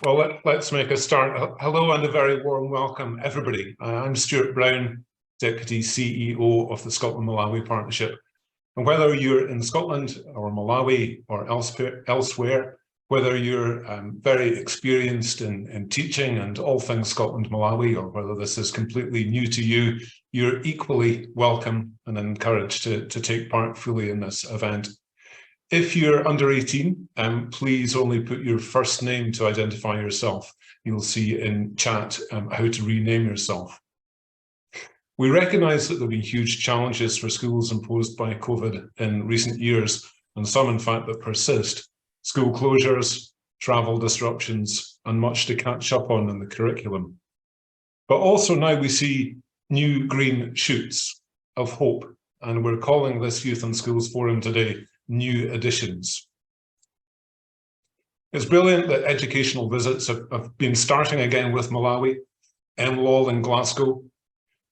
Let's make a start. Hello and a very warm welcome, everybody. I'm Stuart Brown, Deputy CEO of the Scotland-Malawi Partnership. And whether you're in Scotland or Malawi or elsewhere, whether you're very experienced in teaching and all things Scotland-Malawi, or whether this is completely new to you, you're equally welcome and encouraged to take part fully in this event. If you're under 18, please only put your first name to identify yourself. You'll see in chat how to rename yourself. We recognise that there have been huge challenges for schools imposed by COVID in recent years, and some in fact that persist. School closures, travel disruptions, and much to catch up on in the curriculum. But also now we see new green shoots of hope, and we're calling this Youth and Schools Forum today New Additions. It's brilliant that educational visits have been starting again with Malawi, MLOL in Glasgow,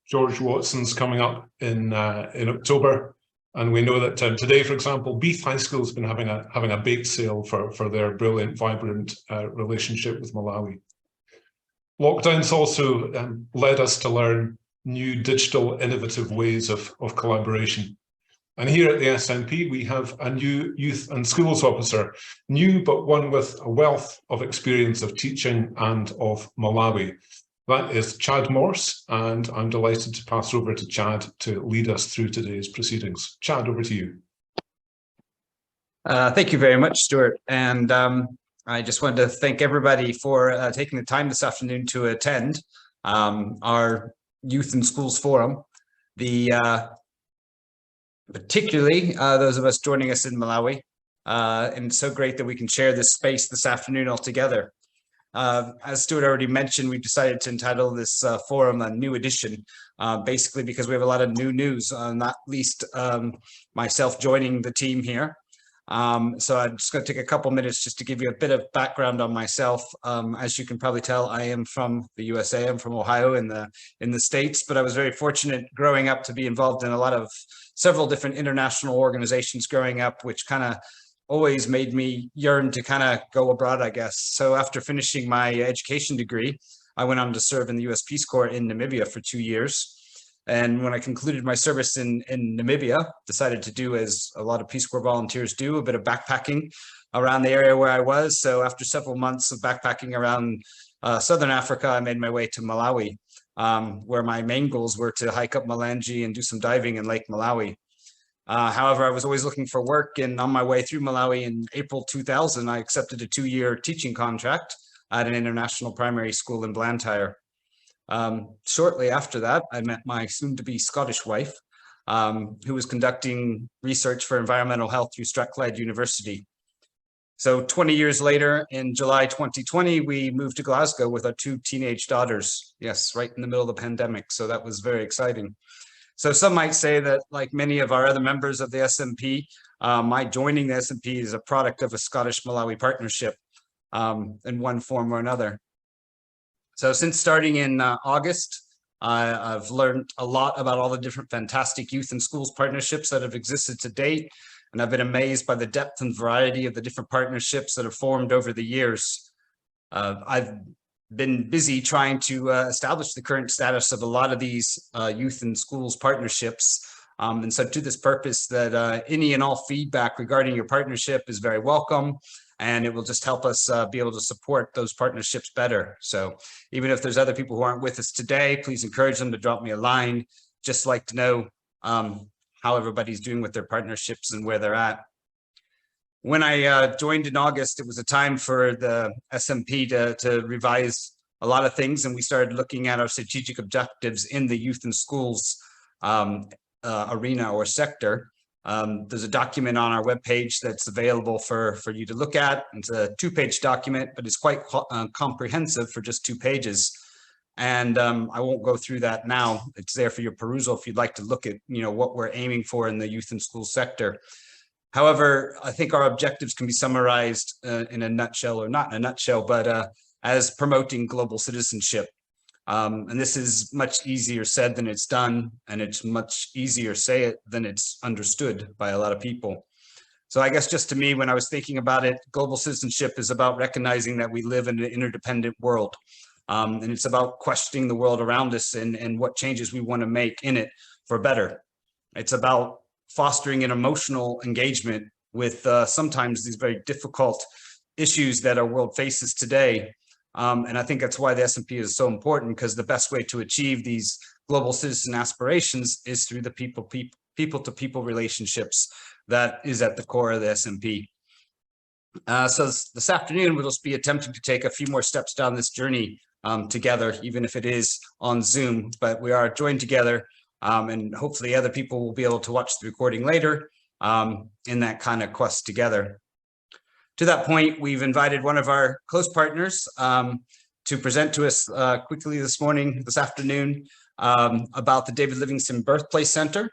George Watson's coming up in October, and we know that today, for example, Beath High School has been having a bake sale for their brilliant, vibrant relationship with Malawi. Lockdowns also led us to learn new digital innovative ways of collaboration. And here at the SNP, we have a new youth and schools officer, new but one with a wealth of experience of teaching and of Malawi. That is Chad Morse, and I'm delighted to pass over to Chad to lead us through today's proceedings. Chad, over to you. Thank you very much, Stuart. And I just wanted to thank everybody for taking the time this afternoon to attend our Youth and Schools Forum. Particularly those of us joining us in Malawi, and it's so great that we can share this space this afternoon all together. As Stuart already mentioned, we've decided to entitle this forum a New Edition, basically because we have a lot of new news, not least myself joining the team here. So I'm just going to take a couple minutes just to give you a bit of background on myself. As you can probably tell, I am from the USA. I'm from Ohio in the States, but I was very fortunate growing up to be involved in several different international organizations growing up, which kind of always made me yearn to kind of go abroad, I guess. So after finishing my education degree, I went on to serve in the US Peace Corps in Namibia for 2 years. And when I concluded my service in Namibia, decided to do, as a lot of Peace Corps volunteers do, a bit of backpacking around the area where I was. So after several months of backpacking around Southern Africa, I made my way to Malawi, where my main goals were to hike up Mulanje and do some diving in Lake Malawi. However, I was always looking for work, and on my way through Malawi in April 2000, I accepted a 2-year teaching contract at an international primary school in Blantyre. Shortly after that, I met my soon-to-be Scottish wife, who was conducting research for environmental health through Strathclyde University. So 20 years later, in July 2020, we moved to Glasgow with our 2 teenage daughters. Yes, right in the middle of the pandemic. So that was very exciting. So some might say that, like many of our other members of the SNP, my joining the SNP is a product of a Scottish-Malawi partnership in one form or another. So since starting in August, I've learned a lot about all the different fantastic youth and schools partnerships that have existed to date. And I've been amazed by the depth and variety of the different partnerships that have formed over the years. I've been busy trying to establish the current status of a lot of these youth and schools partnerships. And so to this purpose, that any and all feedback regarding your partnership is very welcome. And it will just help us be able to support those partnerships better. So even if there's other people who aren't with us today, please encourage them to drop me a line. Just like to know how everybody's doing with their partnerships and where they're at. When I joined in August, it was a time for the SNP to revise a lot of things. And we started looking at our strategic objectives in the youth and schools arena or sector. There's a document on our webpage that's available for you to look at. It's a 2-page document, but it's quite comprehensive for just 2 pages. And I won't go through that now. It's there for your perusal if you'd like to look at what we're aiming for in the youth and school sector. However, I think our objectives can be summarized in a nutshell, or not in a nutshell, but as promoting global citizenship. And this is much easier said than it's done, and it's much easier say it than it's understood by a lot of people. So I guess just to me, when I was thinking about it, global citizenship is about recognizing that we live in an interdependent world. And it's about questioning the world around us and what changes we want to make in it for better. It's about fostering an emotional engagement with sometimes these very difficult issues that our world faces today. And I think that's why the SMP is so important, because the best way to achieve these global citizen aspirations is through the people-to-people relationships that is at the core of the SMP. So this afternoon, we'll just be attempting to take a few more steps down this journey together, even if it is on Zoom, but we are joined together, and hopefully other people will be able to watch the recording later in that kind of quest together. To that point, we've invited one of our close partners to present to us quickly this afternoon, about the David Livingstone Birthplace Center.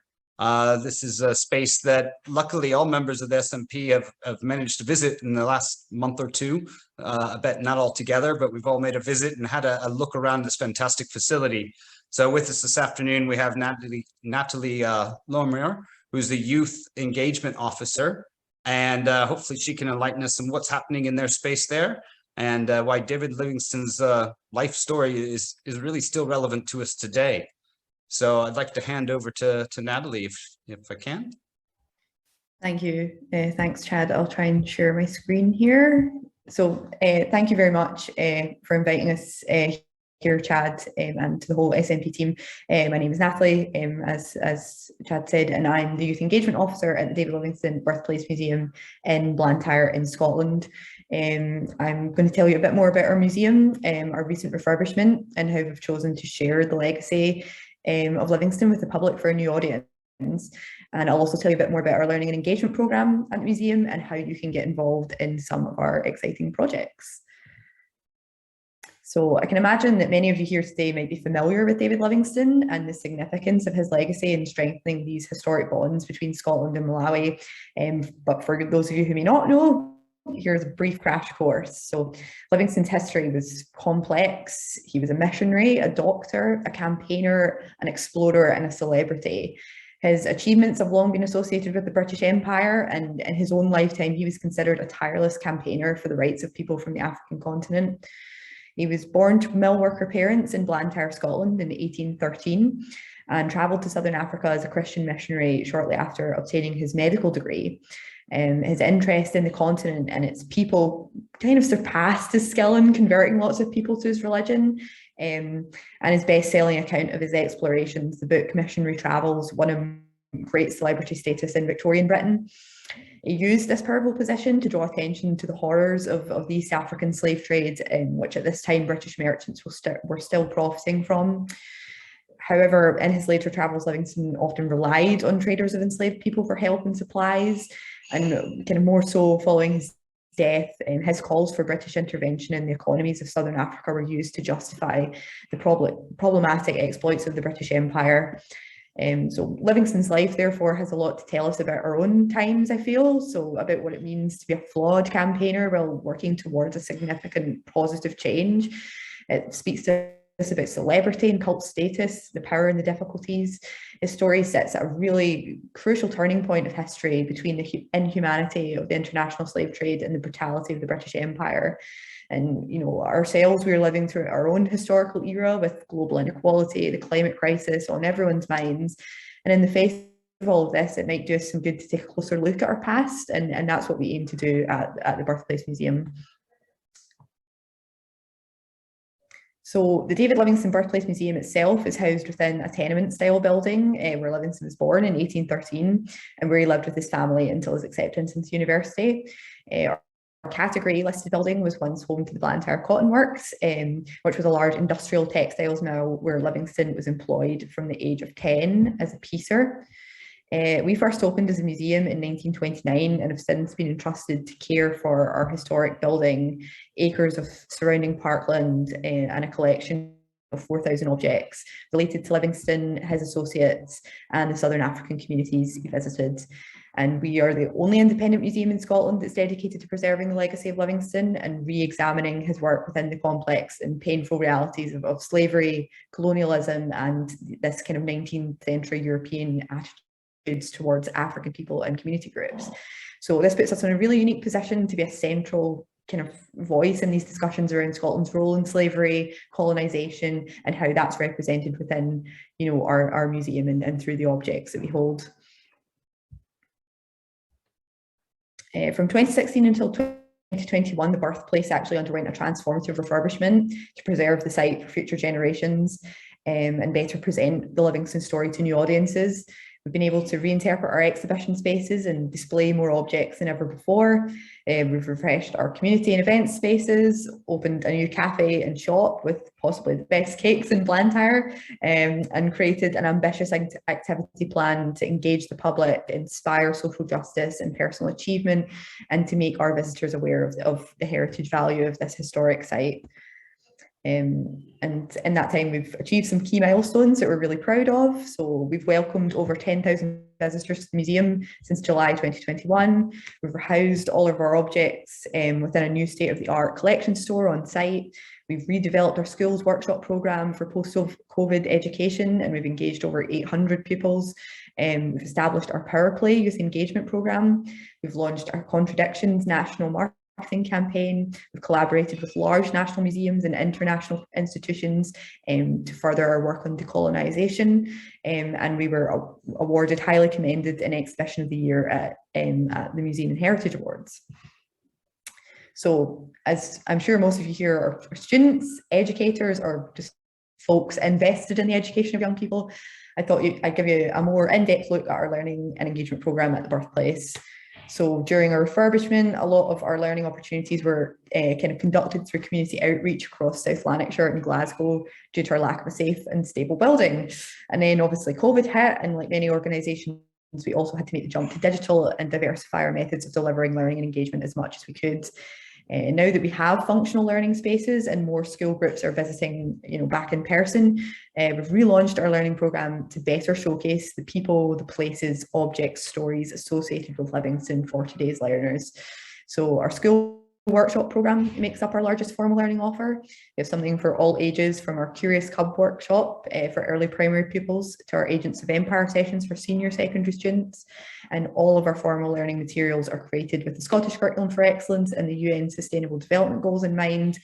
This is a space that luckily all members of the SMP have managed to visit in the last month or two. I bet not all together, but we've all made a visit and had a look around this fantastic facility. So with us this afternoon, we have Natalie Lorimer, who's the Youth Engagement Officer. And hopefully she can enlighten us on what's happening in their space there, and why David Livingstone's life story is really still relevant to us today. So I'd like to hand over to Natalie, if I can. Thank you. Thanks, Chad. I'll try and share my screen here. So thank you very much for inviting us here, Chad, and to the whole SMP team. My name is Natalie, as Chad said, and I'm the Youth Engagement Officer at the David Livingstone Birthplace Museum in Blantyre in Scotland. I'm going to tell you a bit more about our museum, our recent refurbishment, and how we've chosen to share the legacy of Livingstone with the public for a new audience. And I'll also tell you a bit more about our learning and engagement programme at the museum and how you can get involved in some of our exciting projects. So I can imagine that many of you here today might be familiar with David Livingstone and the significance of his legacy in strengthening these historic bonds between Scotland and Malawi. But for those of you who may not know, here's a brief crash course. So Livingstone's history was complex. He was a missionary, a doctor, a campaigner, an explorer, and a celebrity. His achievements have long been associated with the British Empire, and in his own lifetime, he was considered a tireless campaigner for the rights of people from the African continent. He was born to mill worker parents in Blantyre, Scotland in 1813, and travelled to Southern Africa as a Christian missionary shortly after obtaining his medical degree. His interest in the continent and its people kind of surpassed his skill in converting lots of people to his religion. And his best-selling account of his explorations, the book Missionary Travels, won him great celebrity status in Victorian Britain. He used this powerful position to draw attention to the horrors of the East African slave trade, which at this time British merchants were still profiting from. However, in his later travels, Livingstone often relied on traders of enslaved people for help and supplies, and kind of more so following his death, his calls for British intervention in the economies of Southern Africa were used to justify the problematic exploits of the British Empire. So Livingstone's life, therefore, has a lot to tell us about our own times, I feel, so about what it means to be a flawed campaigner while working towards a significant positive change. It speaks to us about celebrity and cult status, the power and the difficulties. His story sits at a really crucial turning point of history between the inhumanity of the international slave trade and the brutality of the British Empire. And, you know, ourselves, we're living through our own historical era with global inequality, the climate crisis on everyone's minds. And in the face of all of this, it might do us some good to take a closer look at our past. And that's what we aim to do at the Birthplace Museum. So the David Livingstone Birthplace Museum itself is housed within a tenement-style building where Livingstone was born in 1813 and where he lived with his family until his acceptance into university. Our category listed building was once home to the Blantyre Cotton Works, which was a large industrial textiles mill where Livingstone was employed from the age of 10 as a piecer. We first opened as a museum in 1929 and have since been entrusted to care for our historic building, acres of surrounding parkland, and a collection of 4,000 objects related to Livingstone, his associates, and the Southern African communities he visited. And we are the only independent museum in Scotland that's dedicated to preserving the legacy of Livingstone and re-examining his work within the complex and painful realities of slavery, colonialism, and this kind of 19th century European attitude towards African people and community groups. So this puts us in a really unique position to be a central kind of voice in these discussions around Scotland's role in slavery, colonisation, and how that's represented within, you know, our museum and through the objects that we hold. From 2016 until 2021, the Birthplace actually underwent a transformative refurbishment to preserve the site for future generations and better present the Livingstone story to new audiences. We've been able to reinterpret our exhibition spaces and display more objects than ever before. We've refreshed our community and event spaces, opened a new cafe and shop with possibly the best cakes in Blantyre, and created an ambitious activity plan to engage the public, inspire social justice and personal achievement, and to make our visitors aware of the heritage value of this historic site. And in that time, we've achieved some key milestones that we're really proud of. So we've welcomed over 10,000 visitors to the museum since July 2021. We've housed all of our objects within a new state-of-the-art collection store on site. We've redeveloped our schools workshop programme for post-COVID education, and we've engaged over 800 pupils. We've established our Power Play youth engagement programme. We've launched our Contradictions national marketing campaign. We've collaborated with large national museums and international institutions to further our work on decolonisation, and we were awarded highly commended in Exhibition of the Year at the Museum and Heritage Awards. So, as I'm sure most of you here are students, educators, or just folks invested in the education of young people, I thought I'd give you a more in-depth look at our learning and engagement programme at the Birthplace. So during our refurbishment, a lot of our learning opportunities were kind of conducted through community outreach across South Lanarkshire and Glasgow due to our lack of a safe and stable building. And then obviously COVID hit, and like many organisations, we also had to make the jump to digital and diversify our methods of delivering learning and engagement as much as we could. Now that we have functional learning spaces and more school groups are visiting, you know, back in person, we've relaunched our learning programme to better showcase the people, the places, objects, stories associated with Livingstone for today's learners. So our school workshop programme makes up our largest formal learning offer. We have something for all ages, from our Curious Cub workshop for early primary pupils to our Agents of Empire sessions for senior secondary students. And all of our formal learning materials are created with the Scottish Curriculum for Excellence and the UN Sustainable Development Goals in mind,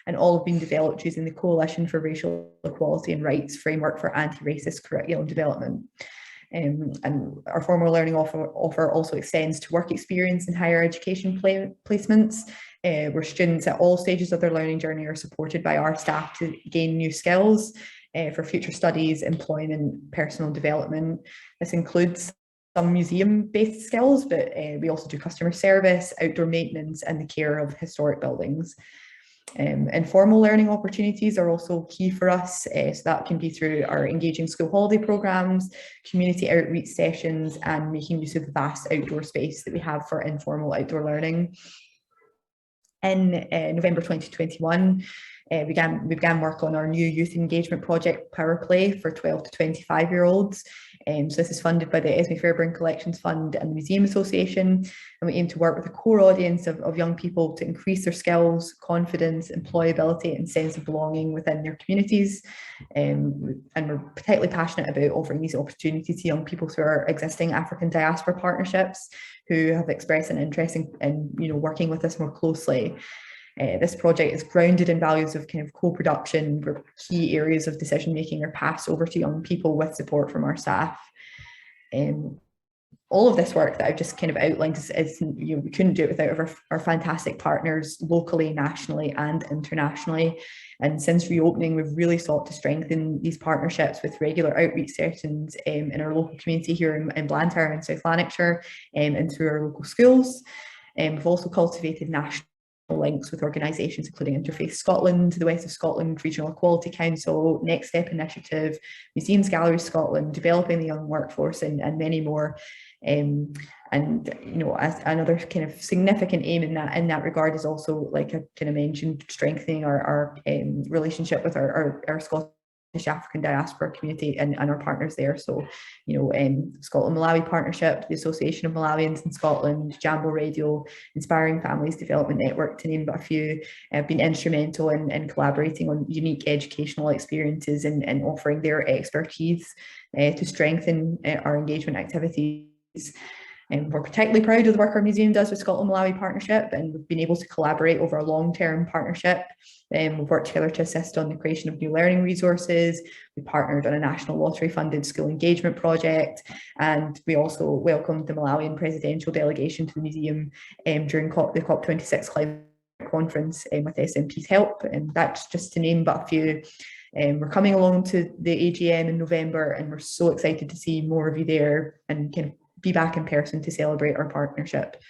and all have been developed using the Coalition for Racial Equality and Rights framework for anti-racist curriculum development. And our formal learning offer also extends to work experience and higher education placements, where students at all stages of their learning journey are supported by our staff to gain new skills for future studies, employment, personal development. This includes some museum-based skills, but we also do customer service, outdoor maintenance, and the care of historic buildings. Informal learning opportunities are also key for us, so that can be through our engaging school holiday programmes, community outreach sessions, and making use of the vast outdoor space that we have for informal outdoor learning. In November 2021, we began work on our new youth engagement project, Power Play, for 12 to 25-year-olds. So this is funded by the Esme Fairbairn Collections Fund and the Museum Association, and we aim to work with a core audience of young people to increase their skills, confidence, employability, and sense of belonging within their communities. And we're particularly passionate about offering these opportunities to young people through our existing African diaspora partnerships, who have expressed an interest in working with us more closely. This project is grounded in values of kind of co-production, where key areas of decision making are passed over to young people with support from our staff. All of this work that I've just kind of outlined is we couldn't do it without our fantastic partners locally, nationally, and internationally. And since reopening, we've really sought to strengthen these partnerships with regular outreach sessions in our local community here in Blantyre and South Lanarkshire, and through our local schools. We've also cultivated national links with organisations including Interfaith Scotland, the West of Scotland Regional Equality Council, Next Step Initiative, Museums Galleries Scotland, Developing the Young Workforce, and many more. And as another kind of significant aim in that regard is also, like I kind of mentioned, strengthening our relationship with our Scottish African diaspora community and our partners there. So, you know, Scotland Malawi Partnership, the Association of Malawians in Scotland, Jambo Radio, Inspiring Families Development Network, to name but a few, have been instrumental in collaborating on unique educational experiences and offering their expertise to strengthen our engagement activities. And we're particularly proud of the work our museum does with Scotland Malawi Partnership, and we've been able to collaborate over a long-term partnership. We've worked together to assist on the creation of new learning resources. We partnered on a national lottery-funded school engagement project, and we also welcomed the Malawian presidential delegation to the museum during the COP26 climate conference with SNP's help. And that's just to name but a few. We're coming along to the AGM in November, and we're so excited to see more of you there and kind of be back in person to celebrate our partnership.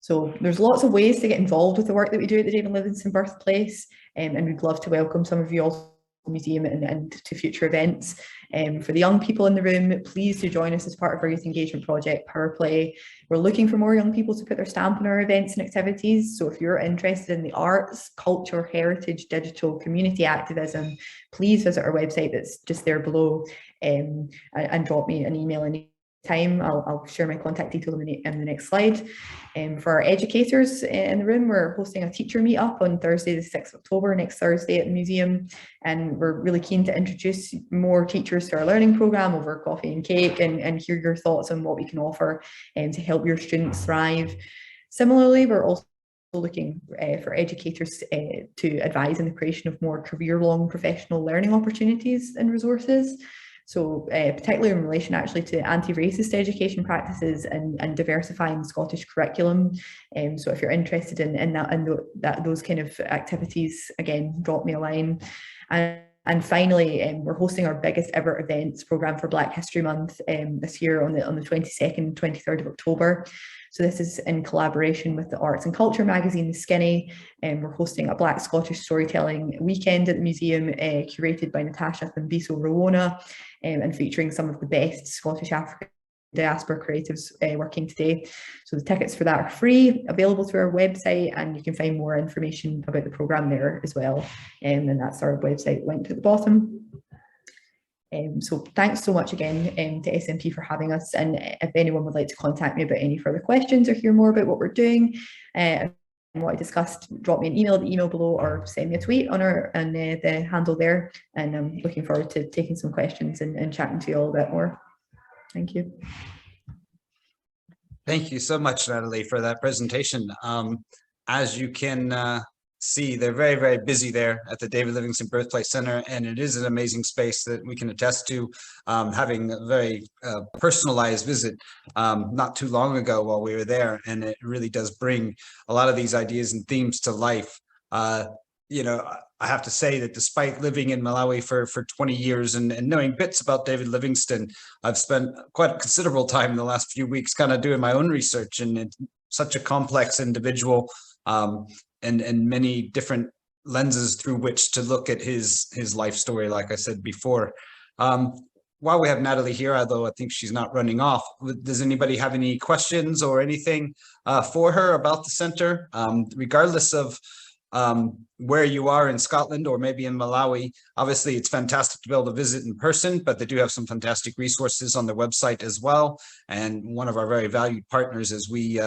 So there's lots of ways to get involved with the work that we do at the David Livingstone Birthplace, and we'd love to welcome some of you also to the museum and to future events. For the young people in the room, please do join us as part of our youth engagement project, Power Play. We're looking for more young people to put their stamp on our events and activities. So if you're interested in the arts, culture, heritage, digital, community activism, please visit our website that's just there below, and drop me an email any time. I'll share my contact details in the next slide. For our educators in the room, we're hosting a teacher meetup on Thursday the 6th of October, next Thursday at the museum, and we're really keen to introduce more teachers to our learning programme over coffee and cake and hear your thoughts on what we can offer to help your students thrive. Similarly, we're also looking for educators to advise in the creation of more career-long professional learning opportunities and resources. So particularly in relation actually to anti-racist education practices and diversifying Scottish curriculum. So if you're interested in those kind of activities, again, drop me a line. And finally, we're hosting our biggest ever events programme for Black History Month this year on the 22nd and 23rd of October. So this is in collaboration with the arts and culture magazine, The Skinny, and we're hosting a Black Scottish storytelling weekend at the museum, curated by Natasha Thembiso Rowona, and featuring some of the best Scottish African diaspora creatives working today. So the tickets for that are free, available through our website, and you can find more information about the programme there as well. And that's our website linked at the bottom. So thanks so much again to SNP for having us, and if anyone would like to contact me about any further questions or hear more about what we're doing and what I discussed, drop me an email at the email below or send me a tweet on the handle there, and I'm looking forward to taking some questions and chatting to you all a bit more. Thank you. Thank you so much, Natalie, for that presentation. As you can see, they're very, very busy there at the David Livingstone Birthplace Center, and it is an amazing space that we can attest to, having a very personalized visit not too long ago while we were there, and it really does bring a lot of these ideas and themes to life. You know, I have to say that despite living in Malawi for 20 years and knowing bits about David Livingstone, I've spent quite a considerable time in the last few weeks kind of doing my own research, and it's such a complex individual, and many different lenses through which to look at his life story, like I said before. While we have Natalie here, although I think she's not running off, does anybody have any questions or anything for her about the center? Regardless of where you are in Scotland or maybe in Malawi, obviously it's fantastic to be able to visit in person, but they do have some fantastic resources on their website as well. And one of our very valued partners as we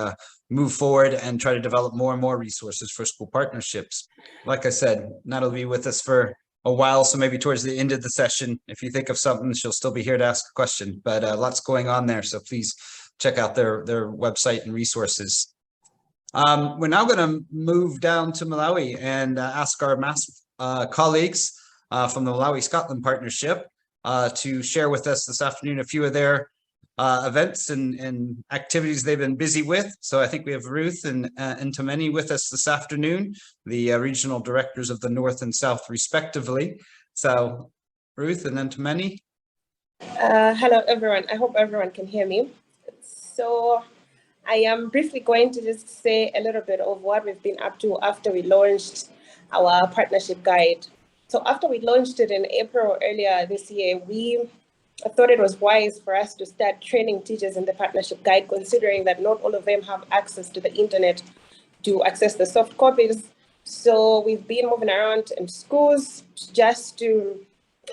move forward and try to develop more and more resources for school partnerships. Like I said, Natalie will be with us for a while, so maybe towards the end of the session, if you think of something, she'll still be here to ask a question, but lots going on there. So please check out their website and resources. We're now going to move down to Malawi and ask our MaSP colleagues from the Malawi Scotland Partnership to share with us this afternoon a few of their events and activities they've been busy with. So I think we have Ruth and Mtameni with us this afternoon, the regional directors of the North and South respectively. So Ruth and then Mtameni. Hello everyone, I hope everyone can hear me. So I am briefly going to just say a little bit of what we've been up to after we launched our partnership guide. So after we launched it in April earlier this year, I thought it was wise for us to start training teachers in the partnership guide, considering that not all of them have access to the internet to access the soft copies. So we've been moving around in schools just to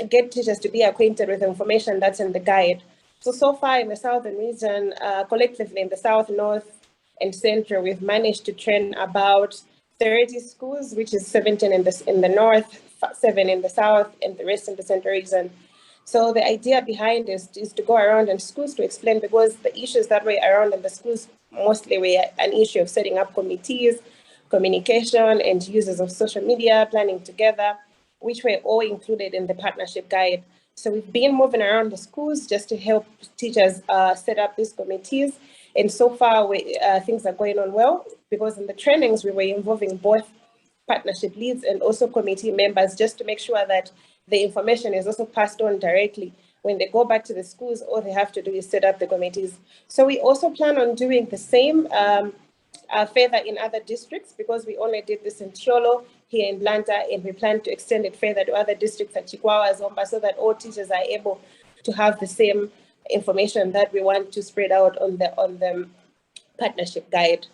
get teachers to be acquainted with the information that's in the guide. So far in the southern region, collectively in the south, north, and central, we've managed to train about 30 schools, which is 17 in the north, 7 in the south, and the rest in the central region. So the idea behind this is to go around in schools to explain, because the issues that were around in the schools mostly were an issue of setting up committees, communication, and uses of social media, planning together, which were all included in the partnership guide. So we've been moving around the schools just to help teachers set up these committees. And so far, things are going on well, because in the trainings, we were involving both partnership leads and also committee members, just to make sure that the information is also passed on directly. When they go back to the schools, all they have to do is set up the committees. So we also plan on doing the same further in other districts, because we only did this in Tiolo, here in Blantyre, and we plan to extend it further to other districts at Chikwawa, Zomba, so that all teachers are able to have the same information that we want to spread out on the partnership guide.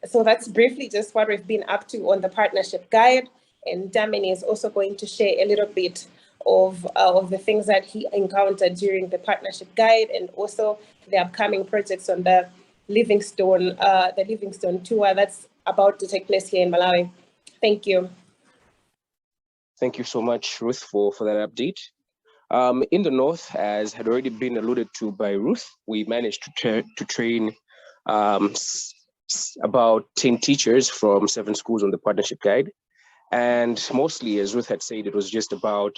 So that's briefly just what we've been up to on the partnership guide. And Mtameni is also going to share a little bit of the things that he encountered during the partnership guide, and also the upcoming projects on the Livingstone tour that's about to take place here in Malawi. Thank you. Thank you so much, Ruth, for that update. In the north, as had already been alluded to by Ruth, we managed to train about 10 teachers from 7 schools on the partnership guide. And mostly, as Ruth had said, it was just about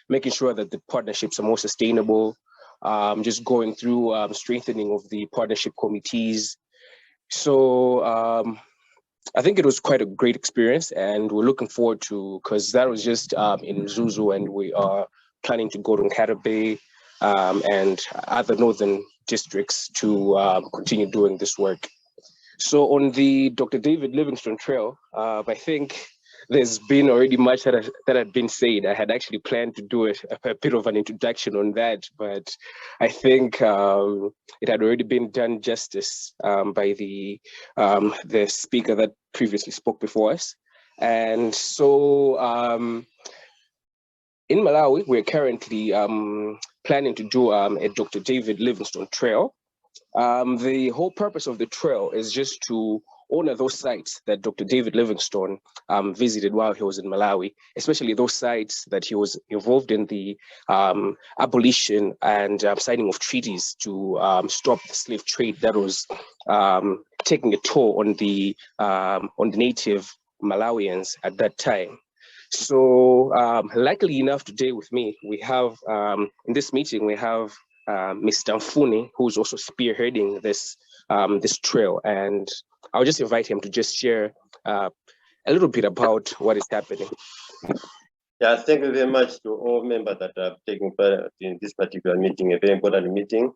making sure that the partnerships are more sustainable, just going through strengthening of the partnership committees. So I think it was quite a great experience, and we're looking forward to, because that was just in Zuzu, and we are planning to go to Nkatabe and other northern districts to continue doing this work. So on the Dr. David Livingstone Trail, I think there's been already much that had been said. I had actually planned to do a bit of an introduction on that, but I think it had already been done justice by the speaker that previously spoke before us. And so in Malawi, we're currently planning to do a Dr. David Livingstone Trail. The whole purpose of the trail is just to honor those sites that Dr. David Livingstone visited while he was in Malawi, especially those sites that he was involved in the abolition and signing of treaties to stop the slave trade that was taking a toll on the native Malawians at that time. So luckily enough, today with me, we have, in this meeting, we have Mr. Mfune, who's also spearheading this trail, and I'll just invite him to just share a little bit about what is happening. Yeah, thank you very much to all members that are taking part in this particular meeting, a very important meeting.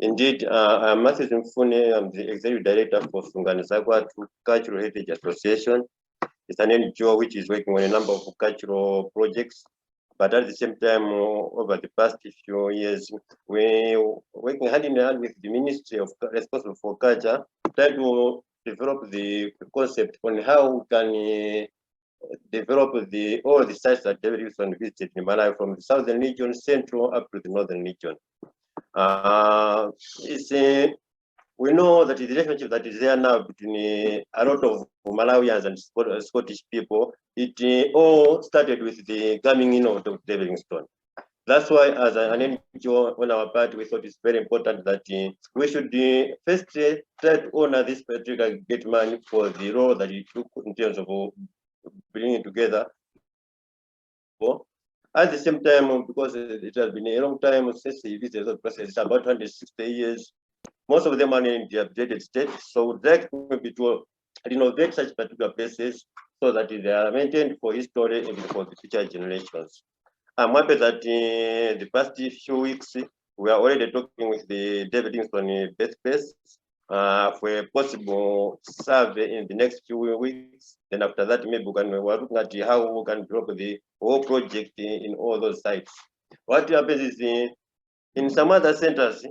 Indeed, I'm Matthew Mfune. I'm the Executive Director for Sunganizagwa Cultural Heritage Association. It's an NGO which is working on a number of cultural projects. But at the same time, over the past few years, we're working hand in hand with the Ministry of responsible for culture, trying to develop the concept on how we can develop all the sites that David Livingstone visited in Malawi, from the southern region, central, up to the northern region. We know that the relationship that is there now between a lot of Malawians and Scottish people, it all started with the coming in of Dr. David Livingstone. That's why, as an NGO on our part, we thought it's very important that we should first try to honor this particular great man for the role that he took in terms of bringing together. At the same time, because it has been a long time since he visited the process, it's about 160 years. Most of them are in the updated state, so that will be to renovate such particular places so that they are maintained for history and for the future generations. I'm happy that in the past few weeks, we are already talking with the David Livingstone Birthplace for a possible survey in the next few weeks. Then after that, maybe we're looking at how we can develop the whole project in all those sites. What happens is in some other centers,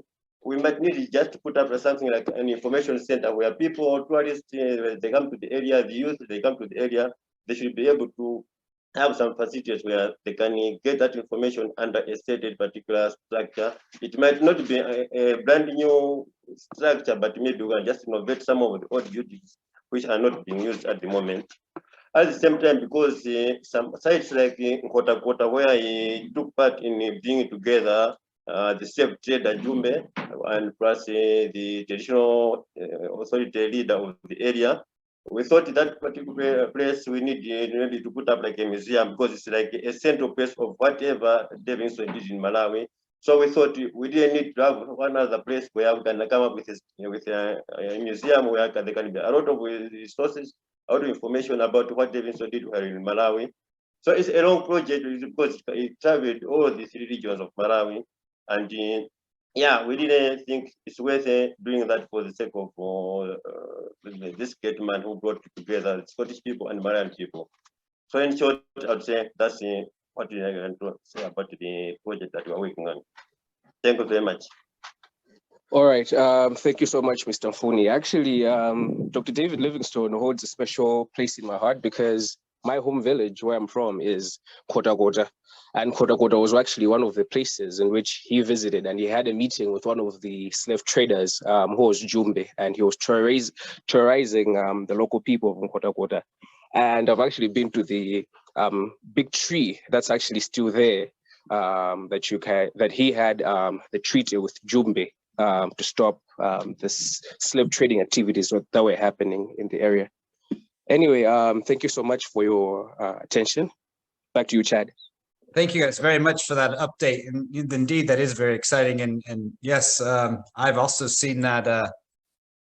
we might need just to put up something like an information center where people, tourists, they come to the area, the youth, they come to the area, they should be able to have some facilities where they can get that information under a stated particular structure. It might not be a brand new structure, but maybe we can just innovate some of the old duties which are not being used at the moment. At the same time, because some sites like Kota, where he took part in bringing together the safe trader Jumbe and plus the traditional authority leader of the area, we thought that particular place we need really to put up like a museum, because it's like a central place of whatever Livingstone did in Malawi. So we thought we didn't need to have one other place where we can come up with a museum where there can be a lot of resources, a lot of information about what Livingstone did here in Malawi. So it's a long project because it traveled all the 3 regions of Malawi. And yeah, we didn't think it's worth doing that for the sake of this great man who brought together Scottish people and Malawian people. So in short, I'd say that's what we are going to say about the project that we're working on. Thank you very much. All right, thank you so much, Mr. Mfune. Actually, Dr. David Livingstone holds a special place in my heart because my home village, where I'm from, is Kota. And Kota was actually one of the places in which he visited, and he had a meeting with one of the slave traders who was Jumbe, and he was terrorizing the local people from Kota. And I've actually been to the big tree that's actually still there, that he had the treaty with Jumbe to stop the slave trading activities that were happening in the area. Anyway, thank you so much for your attention. Back to you, Chad. Thank you guys very much for that update. And indeed, that is very exciting. And yes, I've also seen that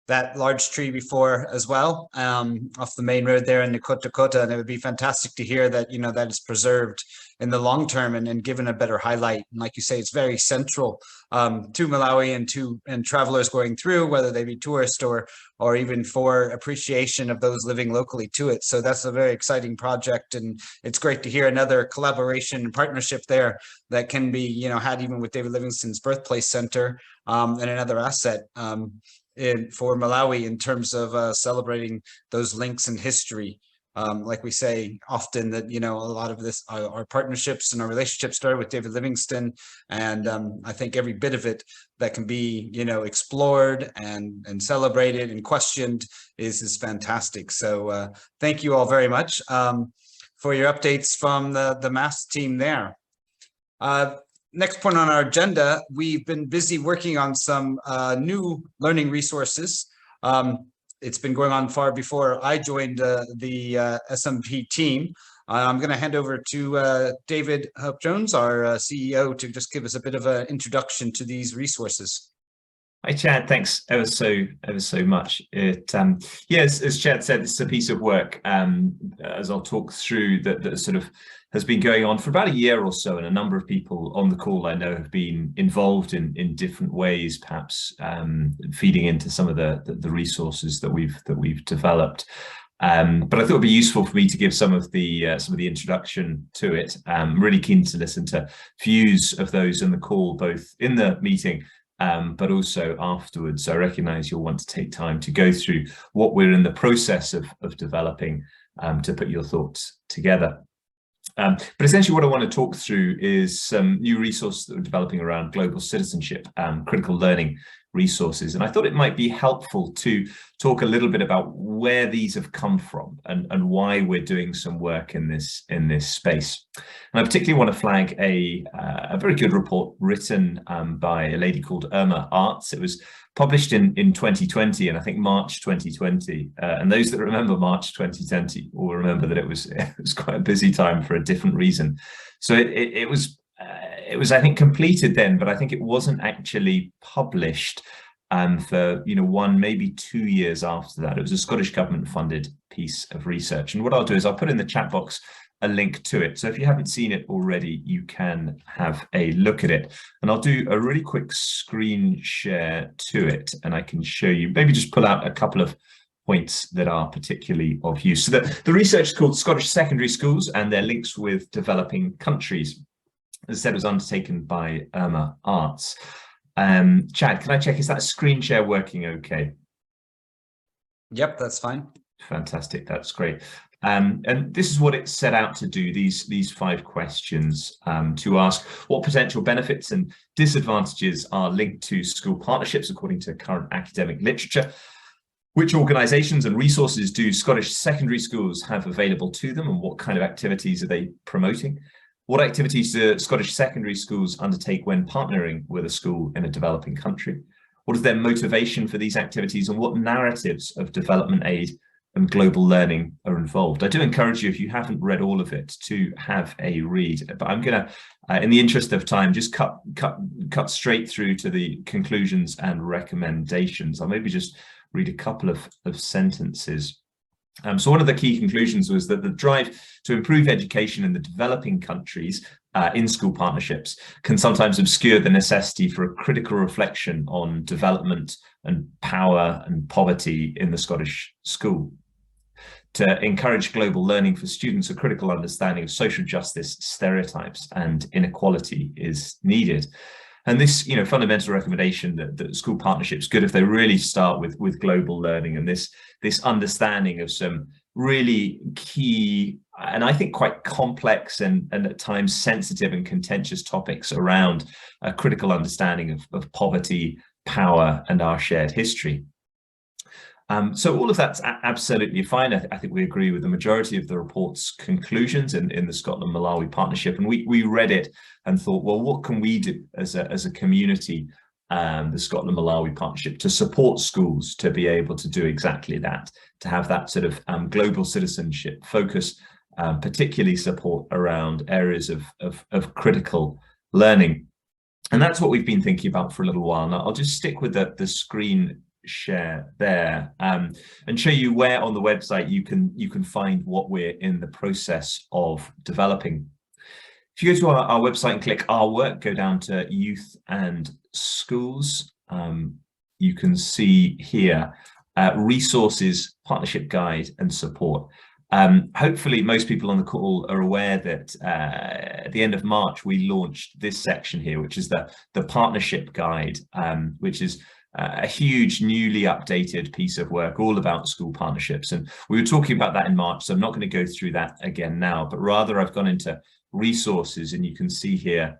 that large tree before as well, off the main road there in the Kota, and it would be fantastic to hear that, you know, that is preserved in the long term and given a better highlight. And like you say, it's very central to Malawi and travelers going through, whether they be tourists or even for appreciation of those living locally to it. So that's a very exciting project, and it's great to hear another collaboration and partnership there that can be, you know, had even with David Livingstone's Birthplace Center and another asset for Malawi in terms of celebrating those links in history. Like we say often that, you know, a lot of this, our partnerships and our relationships started with David Livingstone. And I think every bit of it that can be, you know, explored and celebrated and questioned is fantastic. So thank you all very much for your updates from the MaSP team there. Next point on our agenda, we've been busy working on some new learning resources. It's been going on far before I joined the SMP team. I'm going to hand over to David Hope-Jones, our CEO, to just give us a bit of an introduction to these resources. Hi, Chad. Thanks ever so much. Yes, as Chad said, this is a piece of work, as I'll talk through, that sort of has been going on for about a year or so, and a number of people on the call I know have been involved in different ways, perhaps feeding into some of the resources that we've developed. But I thought it'd be useful for me to give some of the introduction to it. I'm really keen to listen to views of those in the call, both in the meeting but also afterwards. I recognize you'll want to take time to go through what we're in the process of developing to put your thoughts together. But essentially what I want to talk through is some new resources that we're developing around global citizenship, critical learning resources. And I thought it might be helpful to talk a little bit about where these have come from and why we're doing some work in this space. And I particularly want to flag a very good report written by a lady called Irma Arts. It was published in 2020, and I think March 2020. And those that remember March 2020 will remember that it was quite a busy time for a different reason. So it was, I think, completed then, but I think it wasn't actually published for 1, maybe 2 years after that. It was a Scottish government funded piece of research. And what I'll do is I'll put in the chat box a link to it. So if you haven't seen it already, you can have a look at it. And I'll do a really quick screen share to it, and I can show you, maybe just pull out a couple of points that are particularly of use. So the research is called Scottish Secondary Schools and their Links with Developing Countries. As I said, it was undertaken by Irma Arts. Chad, can I check, is that screen share working okay? Yep, that's fine. Fantastic, that's great. And this is what it set out to do, these 5 questions, to ask what potential benefits and disadvantages are linked to school partnerships according to current academic literature. Which organisations and resources do Scottish secondary schools have available to them, and what kind of activities are they promoting? What activities do Scottish secondary schools undertake when partnering with a school in a developing country? What is their motivation for these activities, and what narratives of development aid and global learning are involved? I do encourage you, if you haven't read all of it, to have a read, but I'm going to, in the interest of time, just cut straight through to the conclusions and recommendations. I'll maybe just read a couple of sentences. So one of the key conclusions was that the drive to improve education in the developing countries in school partnerships can sometimes obscure the necessity for a critical reflection on development and power and poverty in the Scottish school. To encourage global learning for students, a critical understanding of social justice, stereotypes and inequality is needed. And this, fundamental recommendation that school partnerships good if they really start with global learning and this understanding of some really key and I think quite complex and at times sensitive and contentious topics around a critical understanding of poverty, power, and our shared history. So all of that's absolutely fine. I think we agree with the majority of the report's conclusions in the Scotland-Malawi partnership, and we read it and thought, well, what can we do as a community, the Scotland-Malawi partnership, to support schools to be able to do exactly that, to have that sort of global citizenship focus, particularly support around areas of critical learning. And that's what we've been thinking about for a little while. Now, I'll just stick with the screen share there and show you where on the website you can find what we're in the process of developing. If you go to our website and click Our Work, go down to Youth and Schools, you can see here resources, partnership guide and support. Hopefully most people on the call are aware that at the end of March we launched this section here, which is the partnership guide, which is a huge newly updated piece of work all about school partnerships. And we were talking about that in March, so I'm not going to go through that again now, but rather I've gone into resources, and you can see here,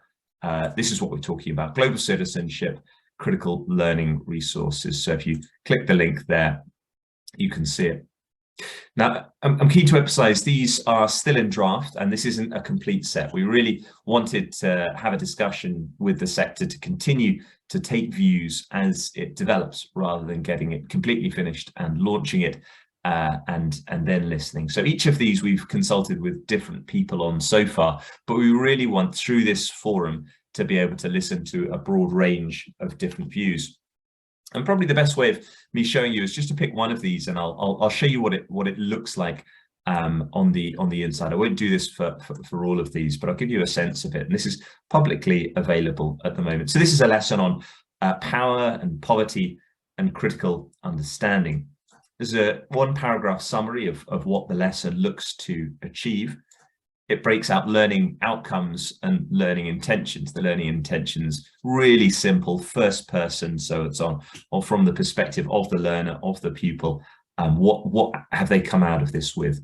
this is what we're talking about: global citizenship, critical learning resources. So if you click the link there, you can see it. Now, I'm keen to emphasize these are still in draft, and this isn't a complete set. We really wanted to have a discussion with the sector to continue to take views as it develops, rather than getting it completely finished and launching it and then listening. So each of these we've consulted with different people on so far, but we really want through this forum to be able to listen to a broad range of different views. And probably the best way of me showing you is just to pick one of these, and I'll show you what it looks like on the inside. I won't do this for all of these, but I'll give you a sense of it. And this is publicly available at the moment. So this is a lesson on power and poverty and critical understanding. There's a 1-paragraph summary of what the lesson looks to achieve. It breaks out learning outcomes and learning intentions. The learning intentions, really simple, first person, so it's on or from the perspective of the learner, of the pupil. What have they come out of this with?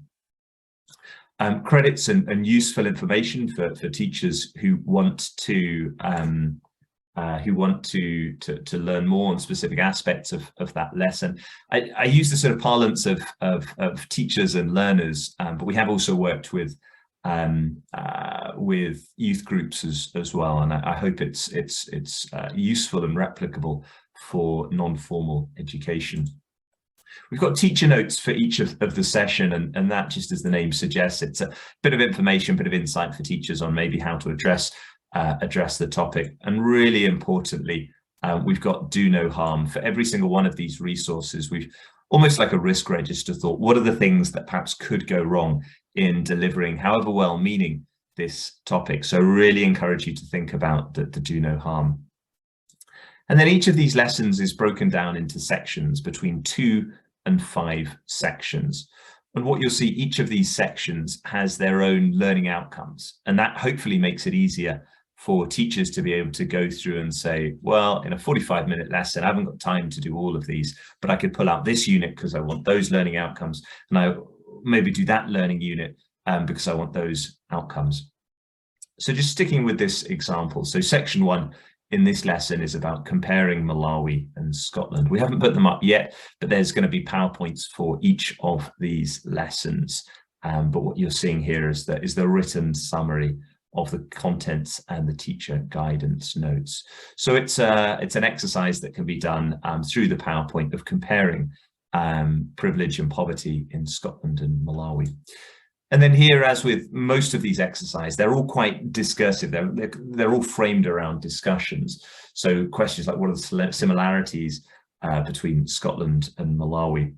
Credits and useful information for teachers who want to learn more on specific aspects of that lesson. I use the sort of parlance of teachers and learners, but we have also worked with youth groups as well, and I hope it's useful and replicable for non-formal education. We've got teacher notes for each of the session, and that, just as the name suggests, it's a bit of information, bit of insight for teachers on maybe how to address the topic. And really importantly, we've got do no harm. For every single one of these resources, we've almost like a risk register thought, what are the things that perhaps could go wrong in delivering, however well-meaning, this topic? So really encourage you to think about the do no harm. And then each of these lessons is broken down into sections between 2 and 5 sections. And what you'll see, each of these sections has their own learning outcomes. And that hopefully makes it easier for teachers to be able to go through and say, well, in a 45-minute lesson, I haven't got time to do all of these, but I could pull out this unit because I want those learning outcomes. And I maybe do that learning unit because I want those outcomes. So just sticking with this example. So section 1 in this lesson is about comparing Malawi and Scotland. We haven't put them up yet, but there's going to be PowerPoints for each of these lessons. But what you're seeing here is the written summary of the contents and the teacher guidance notes. So it's an exercise that can be done through the PowerPoint of comparing privilege and poverty in Scotland and Malawi. And then here, as with most of these exercises, they're all quite discursive. They're all framed around discussions. So questions like, what are the similarities between Scotland and Malawi?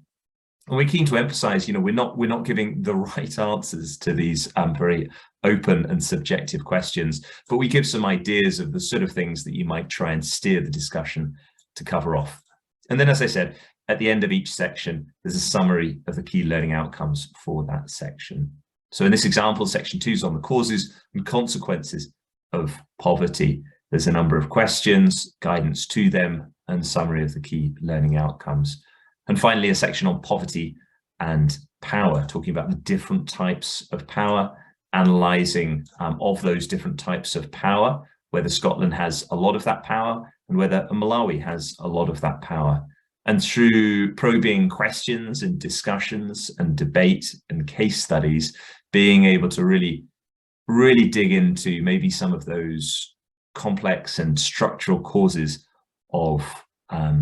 And we're keen to emphasize, we're not giving the right answers to these very open and subjective questions, but we give some ideas of the sort of things that you might try and steer the discussion to cover off. And then, as I said, at the end of each section, there's a summary of the key learning outcomes for that section. So in this example, section 2 is on the causes and consequences of poverty. There's a number of questions, guidance to them, and summary of the key learning outcomes. And finally, a section on poverty and power, talking about the different types of power, analysing of those different types of power, whether Scotland has a lot of that power and whether Malawi has a lot of that power. And through probing questions and discussions and debate and case studies, being able to really dig into maybe some of those complex and structural causes of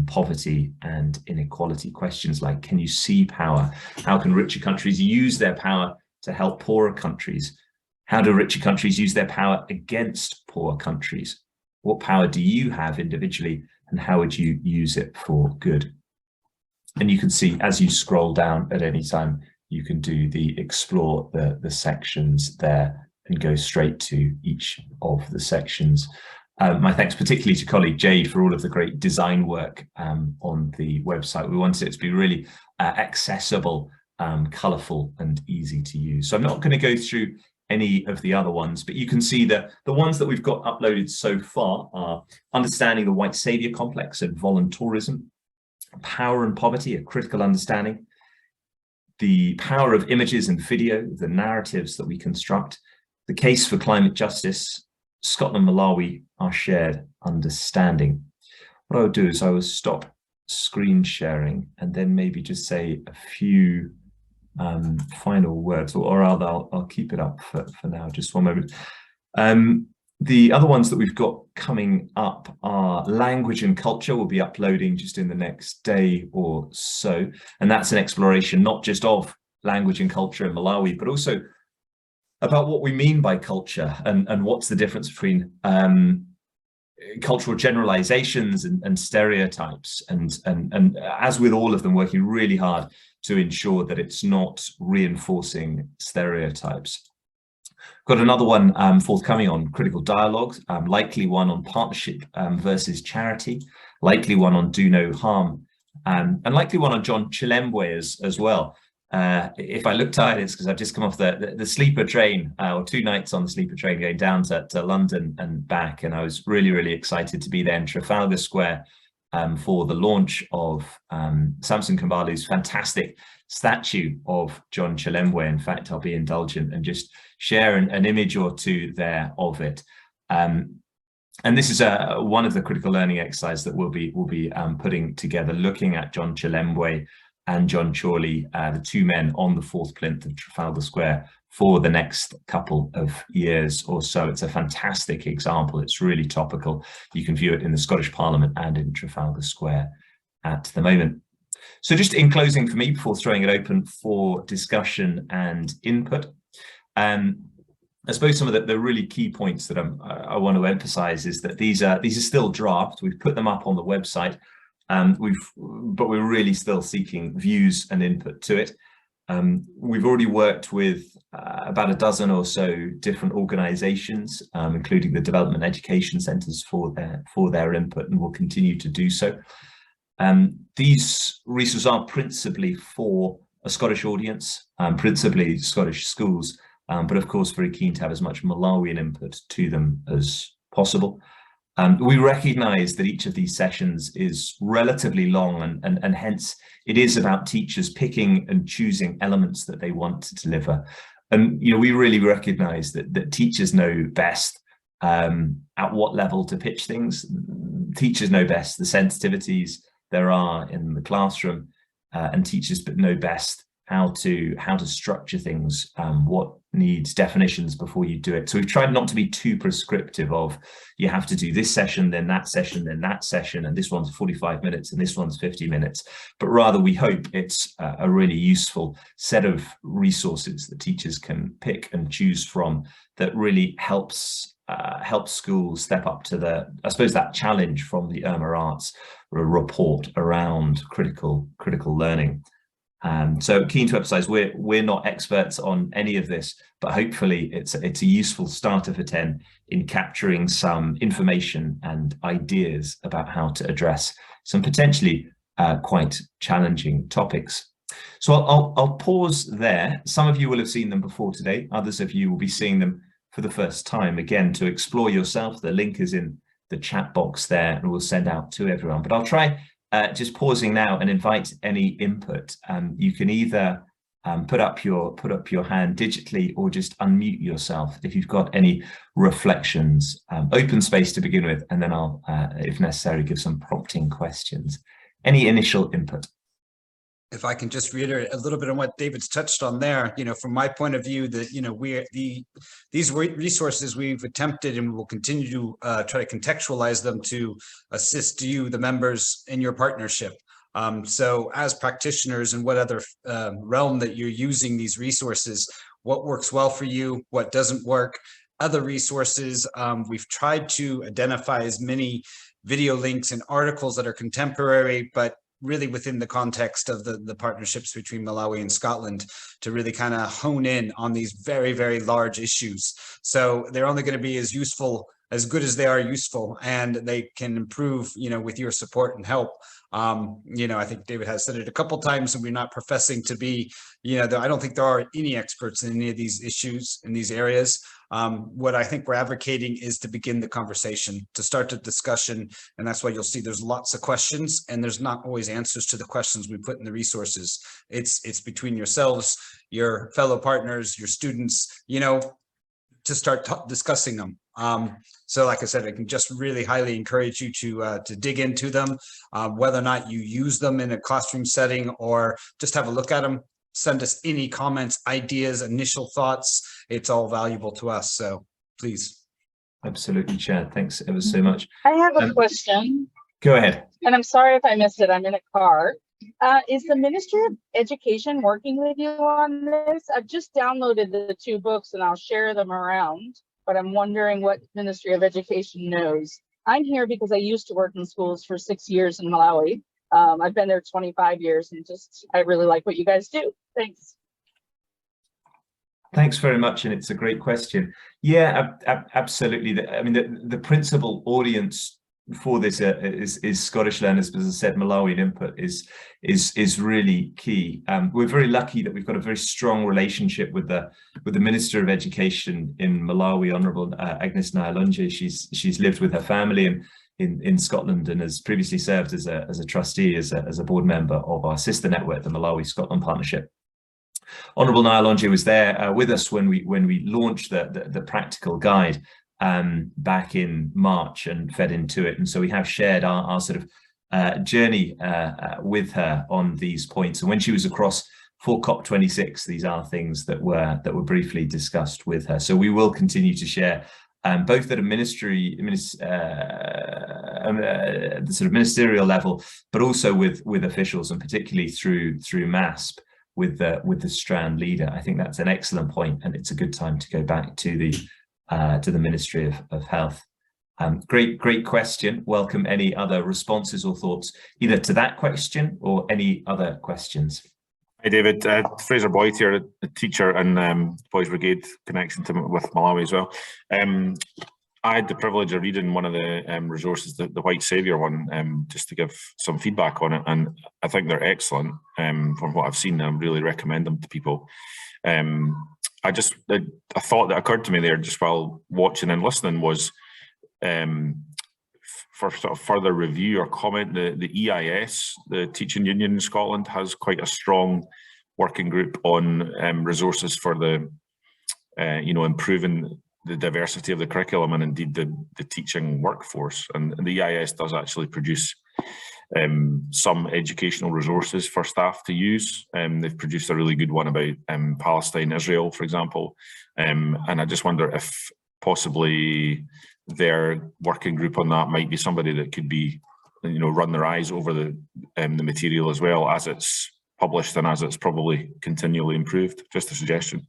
poverty and inequality. Questions like, can you see power? How can richer countries use their power to help poorer countries? How do richer countries use their power against poor countries? What power do you have individually, and how would you use it for good? And you can see as you scroll down at any time, you can do the explore the sections there and go straight to each of the sections. My thanks particularly to colleague Jade for all of the great design work on the website. We wanted it to be really accessible, colourful and easy to use. So I'm not going to go through any of the other ones, but you can see that the ones that we've got uploaded so far are understanding the white saviour complex and voluntarism, power and poverty, a critical understanding, the power of images and video, the narratives that we construct, the case for climate justice, Scotland, Malawi, our shared understanding. What I would do is I will stop screen sharing and then maybe just say a few final words, or rather I'll keep it up for now, just one moment. The other ones that we've got coming up are language and culture. We'll be uploading just in the next day or so. And that's an exploration not just of language and culture in Malawi, but also about what we mean by culture and what's the difference between cultural generalizations and stereotypes. And as with all of them, working really hard to ensure that it's not reinforcing stereotypes. Got another one forthcoming on critical dialogue, likely one on partnership versus charity, likely one on do no harm, and likely one on John Chilembwe as well. If I look tired, it's because I've just come off the sleeper train, or 2 nights on the sleeper train going down to London and back, and I was really excited to be there in Trafalgar Square for the launch of Samson Kambalu's fantastic statue of John Chilembwe. In fact, I'll be indulgent and just share an image or two there of it. And this is one of the critical learning exercises that we'll be putting together, looking at John Chilembwe and John Chorley, the 2 men on the 4th plinth of Trafalgar Square for the next couple of years or so. It's a fantastic example. It's really topical. You can view it in the Scottish Parliament and in Trafalgar Square at the moment. So just in closing for me, before throwing it open for discussion and input, I suppose some of the really key points that I want to emphasize is that these are still draft. We've put them up on the website, but we're really still seeking views and input to it. We've already worked with about a dozen or so different organizations, including the development education centers for their input, and will continue to do so. These resources are principally for a Scottish audience, principally Scottish schools, but of course very keen to have as much Malawian input to them as possible. We recognize that each of these sessions is relatively long, and hence it is about teachers picking and choosing elements that they want to deliver. And we really recognize that teachers know best at what level to pitch things. Teachers know best the sensitivities there are in the classroom, and teachers know best how to structure things, what needs definitions before you do it. So we've tried not to be too prescriptive of, you have to do this session, then that session, then that session, and this one's 45 minutes and this one's 50 minutes, but rather we hope it's a really useful set of resources that teachers can pick and choose from that really helps schools step up to I suppose, that challenge from the Irma Arts report around critical learning. So keen to emphasize, we're not experts on any of this, but hopefully it's a useful starter for 10 in capturing some information and ideas about how to address some potentially quite challenging topics. So I'll pause there. Some of you will have seen them before today. Others of you will be seeing them for the first time. Again, to explore yourself, the link is in the chat box there, and we'll send out to everyone. But I'll try just pausing now and invite any input. You can either put up your hand digitally or just unmute yourself if you've got any reflections. Open space to begin with, and then I'll, if necessary, give some prompting questions. Any initial input? If I can just reiterate a little bit on what David's touched on there, from my point of view, that these resources we've attempted and we will continue to try to contextualize them to assist you, the members, in your partnership. So as practitioners, in what other realm that you're using these resources, what works well for you, what doesn't work, other resources. We've tried to identify as many video links and articles that are contemporary, but really within the context of the partnerships between Malawi and Scotland, to really kind of hone in on these very, very large issues. So they're only going to be as good as they are useful, and they can improve, with your support and help. I think David has said it a couple of times, and we're not professing to be, I don't think there are any experts in any of these issues in these areas. What I think we're advocating is to begin the conversation, to start the discussion. And that's why you'll see there's lots of questions, and there's not always answers to the questions we put in the resources. It's between yourselves, your fellow partners, your students, to start discussing them. So like I said, I can just really highly encourage you to dig into them, whether or not you use them in a classroom setting or just have a look at them. Send us any comments, ideas, initial thoughts. It's all valuable to us. So please. Absolutely, Chad. Thanks ever so much. I have a question. Go ahead. And I'm sorry if I missed it. I'm in a car. Is the Ministry of Education working with you on this? I've just downloaded the 2 books and I'll share them around, but I'm wondering what Ministry of Education knows. I'm here because I used to work in schools for 6 years in Malawi. I've been there 25 years, and I really like what you guys do. Thanks. Thanks very much, and it's a great question. Yeah, absolutely. I mean, the principal audience for this is Scottish learners, but as I said, Malawian input is really key. We're very lucky that we've got a very strong relationship with the Minister of Education in Malawi, Honourable Agnes Nyalonje. She's lived with her family in Scotland and has previously served as a trustee, as a board member of our sister network, the Malawi Scotland Partnership. Honourable Nyalonje was there with us when we launched the practical guide back in March and fed into it, and so we have shared our sort of journey with her on these points. And when she was across for COP26, these are things that were briefly discussed with her. So we will continue to share. Both at a the sort of ministerial level, but also with officials, and particularly through MaSP with the Strand leader. I think that's an excellent point, and it's a good time to go back to the Ministry of Health. Great question. Welcome any other responses or thoughts either to that question or any other questions. Hi David, Fraser Boyd here, a teacher and Boys Brigade connection with Malawi as well. I had the privilege of reading one of the resources, the White Saviour one, just to give some feedback on it, and I think they're excellent. From what I've seen, I really recommend them to people. A thought that occurred to me there just while watching and listening was for sort of further review or comment, the EIS, the Teaching Union in Scotland, has quite a strong working group on resources for the, improving the diversity of the curriculum and indeed the teaching workforce. And the EIS does actually produce some educational resources for staff to use. They've produced a really good one about Palestine, Israel, for example. And I just wonder if possibly their working group on that might be somebody that could be, run their eyes over the material as well as it's published and as it's probably continually improved. Just a suggestion.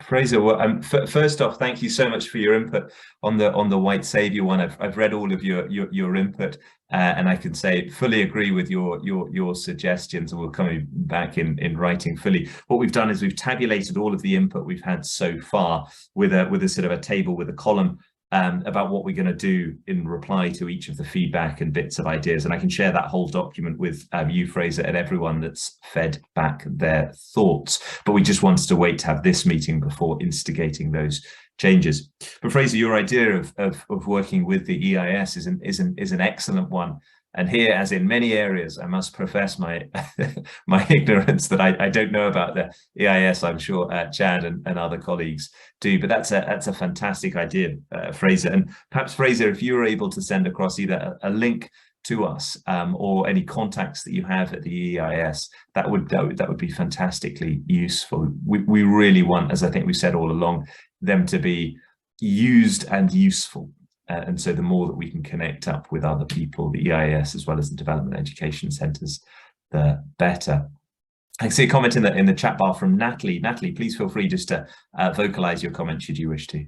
Fraser, well, first off, thank you so much for your input on the white saviour one. I've read all of your input, and I can say fully agree with your suggestions, and we'll come back in writing fully. What we've done is we've tabulated all of the input we've had so far with a sort of a table with a column about what we're going to do in reply to each of the feedback and bits of ideas, and I can share that whole document with you, Fraser, and everyone that's fed back their thoughts. But we just wanted to wait to have this meeting before instigating those changes. But Fraser, your idea of working with the EIS is an excellent one. And here, as in many areas, I must profess my my ignorance that I don't know about the EIS. I'm sure Chad and other colleagues do, but that's a fantastic idea, Fraser. And perhaps, Fraser, if you were able to send across either a link to us or any contacts that you have at the EIS, that would be fantastically useful. We really want, as I think we've said all along, them to be used and useful. And so the more that we can connect up with other people, the EIS as well as the development education centres, the better. I see a comment in the chat bar from Natalie. Natalie, please feel free just to vocalise your comment should you wish to.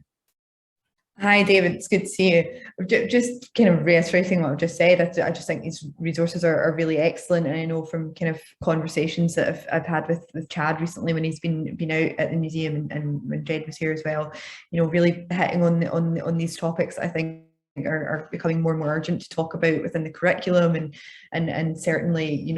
Hi, David. It's good to see you. Just kind of reiterating what I've just said, I just think these resources are really excellent. And I know from kind of conversations that I've had with Chad recently when he's been out at the museum and when Jed was here as well, really hitting on these topics, I think are becoming more and more urgent to talk about within the curriculum, and certainly,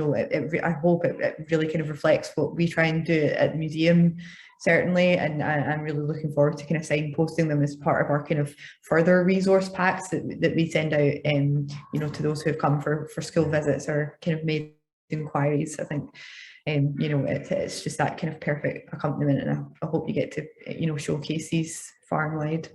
I hope it really kind of reflects what we try and do at the museum, certainly, and I'm really looking forward to kind of signposting them as part of our kind of further resource packs that we send out, to those who have come for school visits or kind of made inquiries. I think, it's just that kind of perfect accompaniment, and I hope you get to, showcase these far and wide.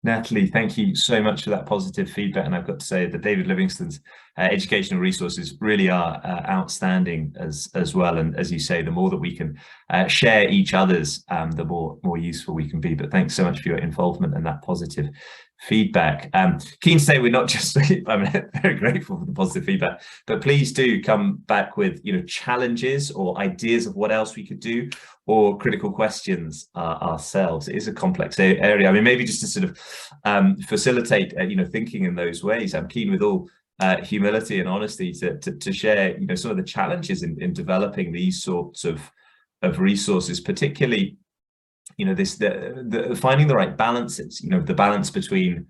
Natalie, thank you so much for that positive feedback. And I've got to say that David Livingstone's educational resources really are outstanding as well. And as you say, the more that we can share each other's, the more useful we can be. But thanks so much for your involvement and that positive feedback. Keen to say we're not just, I'm very grateful for the positive feedback, but please do come back with, challenges or ideas of what else we could do, or critical questions ourselves. It is a complex area. I mean, maybe just to sort of facilitate, thinking in those ways. I'm keen with all humility and honesty to share, some of the challenges in developing these sorts of resources, particularly, the finding the right balances, the balance between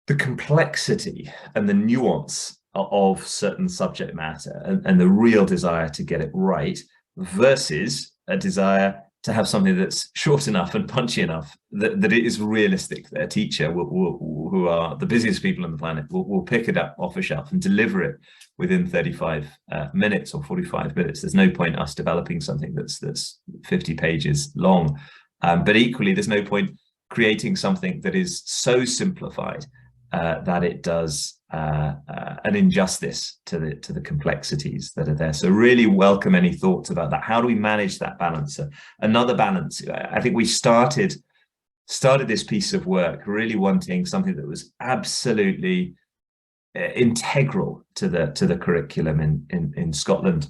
the complexity and the nuance of certain subject matter and the real desire to get it right versus a desire to have something that's short enough and punchy enough that it is realistic that a teacher who are the busiest people on the planet will pick it up off a shelf and deliver it within 35 minutes or 45 minutes. There's no point us developing something that's 50 pages long, but equally there's no point creating something that is so simplified that it does an injustice to the complexities that are there. So really welcome any thoughts about that. How do we manage that balance? Another balance, I think we started this piece of work really wanting something that was absolutely integral to the curriculum in Scotland,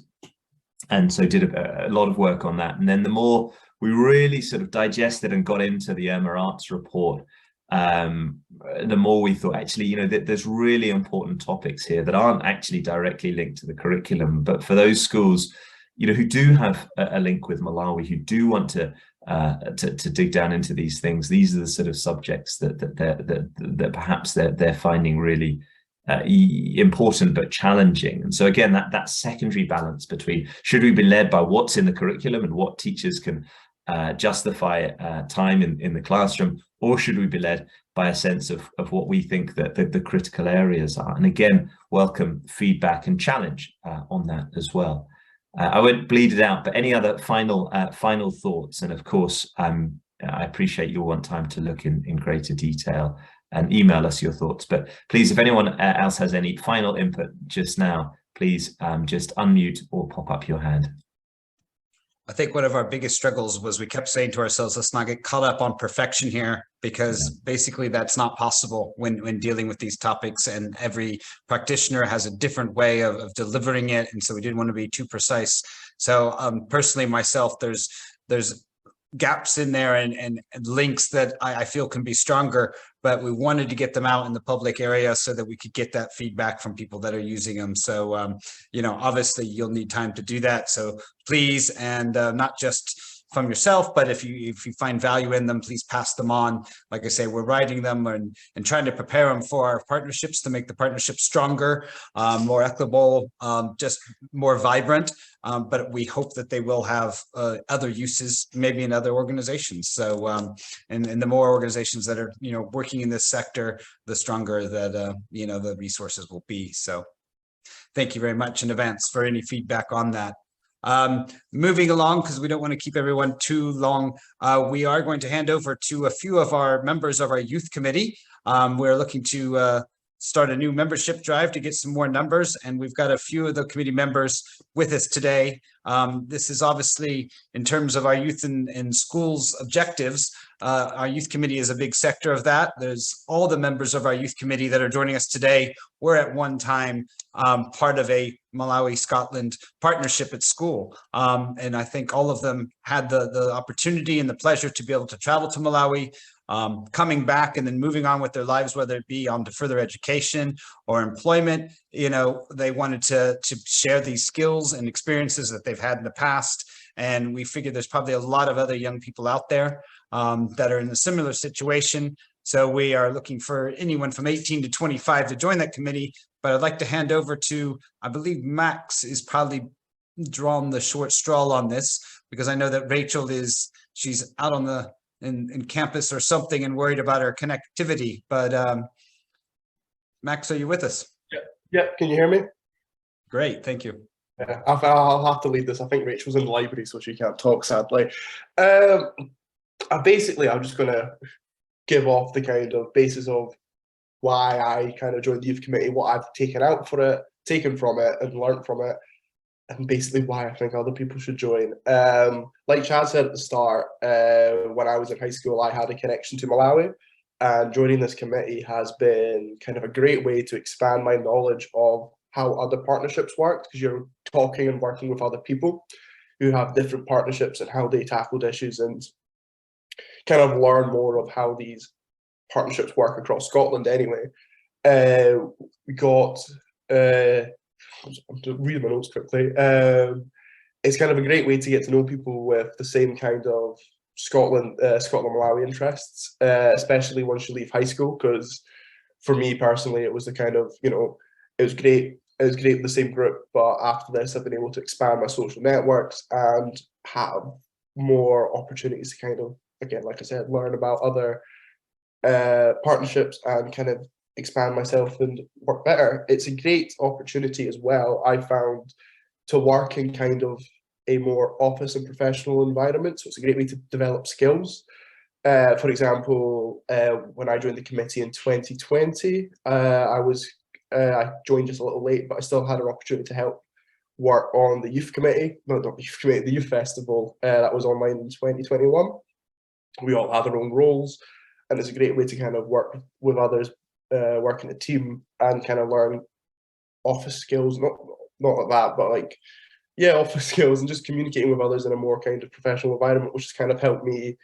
and so did a lot of work on that. And then the more we really sort of digested and got into the Irma Arts report, the more we thought, actually, that there's really important topics here that aren't actually directly linked to the curriculum, but for those schools, who do have a link with Malawi, who do want to dig down into these things, these are the sort of subjects that perhaps they're finding really important but challenging. And so again, that secondary balance between should we be led by what's in the curriculum and what teachers can justify time in the classroom, or should we be led by a sense of what we think that the critical areas are? And again, welcome feedback and challenge on that as well. I won't bleed it out, but any other final thoughts? And of course, I appreciate you'll want time to look in greater detail and email us your thoughts. But please, if anyone else has any final input just now, please just unmute or pop up your hand. I think one of our biggest struggles was we kept saying to ourselves, let's not get caught up on perfection here, because basically that's not possible when dealing with these topics, and every practitioner has a different way of delivering it. And so we didn't want to be too precise. So personally myself, there's gaps in there and links that I feel can be stronger, but we wanted to get them out in the public area so that we could get that feedback from people that are using them. So, you know, obviously you'll need time to do that. So please, and not just from yourself, but if you find value in them, please pass them on. Like I say, we're writing them and trying to prepare them for our partnerships to make the partnership stronger, more equitable, just more vibrant. But we hope that they will have other uses, maybe in other organizations. So, and the more organizations that are, you know, working in this sector, the stronger that, you know, the resources will be. So thank you very much in advance for any feedback on that. Moving along, because we don't want to keep everyone too long, we are going to hand over to a few of our members of our youth committee. We're looking to start a new membership drive to get some more numbers, and we've got a few of the committee members with us today. This is obviously in terms of our youth and schools objectives. Our youth committee is a big sector of that. There's all the members of our youth committee that are joining us today were at one time part of a Malawi-Scotland partnership at school. And I think all of them had the opportunity and the pleasure to be able to travel to Malawi, coming back and then moving on with their lives, whether it be on to further education or employment. You know, they wanted to share these skills and experiences that they've had in the past. And we figured there's probably a lot of other young people out there that are in a similar situation. So we are looking for anyone from 18 to 25 to join that committee. But I'd like to hand over to, I believe Max is probably drawn the short straw on this, because I know that Rachel she's out on the in campus or something and worried about her connectivity. But Max, are you with us? Yeah. Can you hear me? Great, thank you. Yeah, I'll have to lead this. I think Rachel's in the library, so she can't talk, sadly. Basically, I'm just going to give off the kind of basis of why I kind of joined the youth committee, what I've taken from it and learned from it, and basically why I think other people should join. Like Chad said at the start, when I was in high school, I had a connection to Malawi, and joining this committee has been kind of a great way to expand my knowledge of how other partnerships work, because you're talking and working with other people who have different partnerships and how they tackled issues, and kind of learn more of how these partnerships work across Scotland anyway. We got, I'm reading my notes quickly. It's kind of a great way to get to know people with the same kind of Scotland-Malawi interests, especially once you leave high school, because for me personally, it was the kind of, you know, it was great with the same group, but after this, I've been able to expand my social networks and have more opportunities to kind of, again, like I said, learn about other partnerships and kind of expand myself and work better. It's a great opportunity as well, I found, to work in kind of a more office and professional environment. So it's a great way to develop skills. For example, when I joined the committee in 2020, I joined just a little late, but I still had an opportunity to help work on the youth committee, not the youth committee, the youth festival that was online in 2021. We all had our own roles, and it's a great way to kind of work with others, work in a team, and kind of learn office skills, not like that, but like, yeah, office skills, and just communicating with others in a more kind of professional environment, which has kind of helped me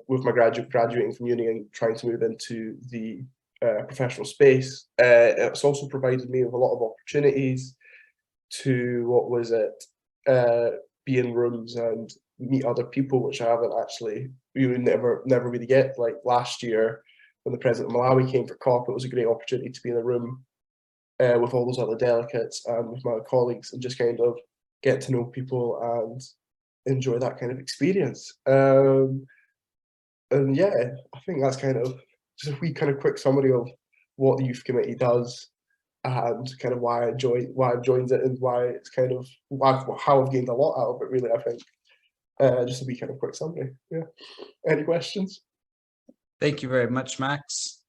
with my graduating from uni and trying to move into the professional space. It's also provided me with a lot of opportunities to, be in rooms and meet other people, which I haven't actually, never really get. Like last year, when the president of Malawi came for COP, it was a great opportunity to be in a room with all those other delegates and with my colleagues, and just kind of get to know people and enjoy that kind of experience. And yeah, I think that's kind of just a wee kind of quick summary of what the youth committee does and kind of why I've joined it and why it's kind of how I've gained a lot out of it, really. I think just a wee kind of quick summary. Yeah. Any questions? Thank you very much, Max.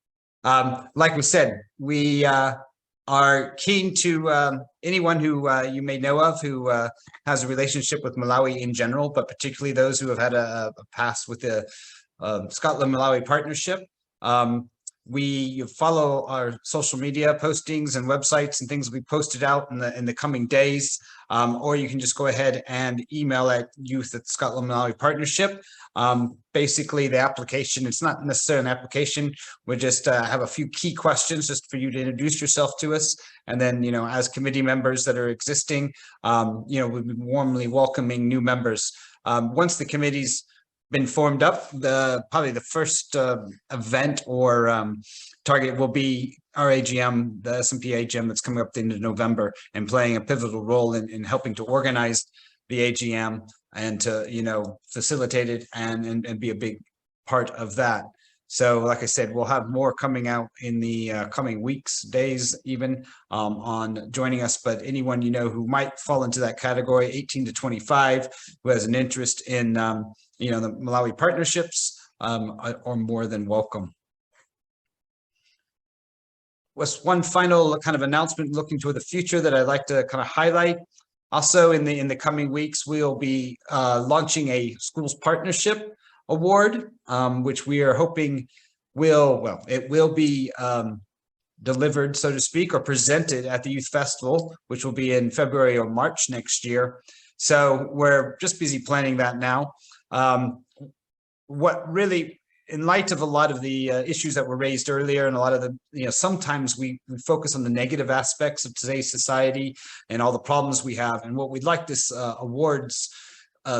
Like we said, we are keen to anyone who you may know of who has a relationship with Malawi in general, but particularly those who have had a past with the Scotland-Malawi partnership. We follow our social media postings and websites and things we posted out in the coming days, or you can just go ahead and email at youth@Scotland-Malawi Partnership. Basically, the application, it's not necessarily an application. We just have a few key questions just for you to introduce yourself to us. And then, as committee members that are existing, we'll be warmly welcoming new members. Once the committee's been formed up, probably the first event or target will be our AGM, the SNP AGM that's coming up at the end of November, and playing a pivotal role in helping to organize the AGM and to facilitate it and be a big part of that. So like I said, we'll have more coming out in the coming weeks, days even, on joining us. But anyone who might fall into that category, 18 to 25, who has an interest in the Malawi partnerships, are more than welcome. What's one final kind of announcement looking toward the future that I'd like to kind of highlight? Also, in the coming weeks, we'll be launching a schools partnership award, which we are hoping will be delivered, so to speak, or presented at the Youth Festival, which will be in February or March next year. So we're just busy planning that now. What really, in light of a lot of the issues that were raised earlier, and a lot of the, sometimes we focus on the negative aspects of today's society and all the problems we have. And what we'd like this awards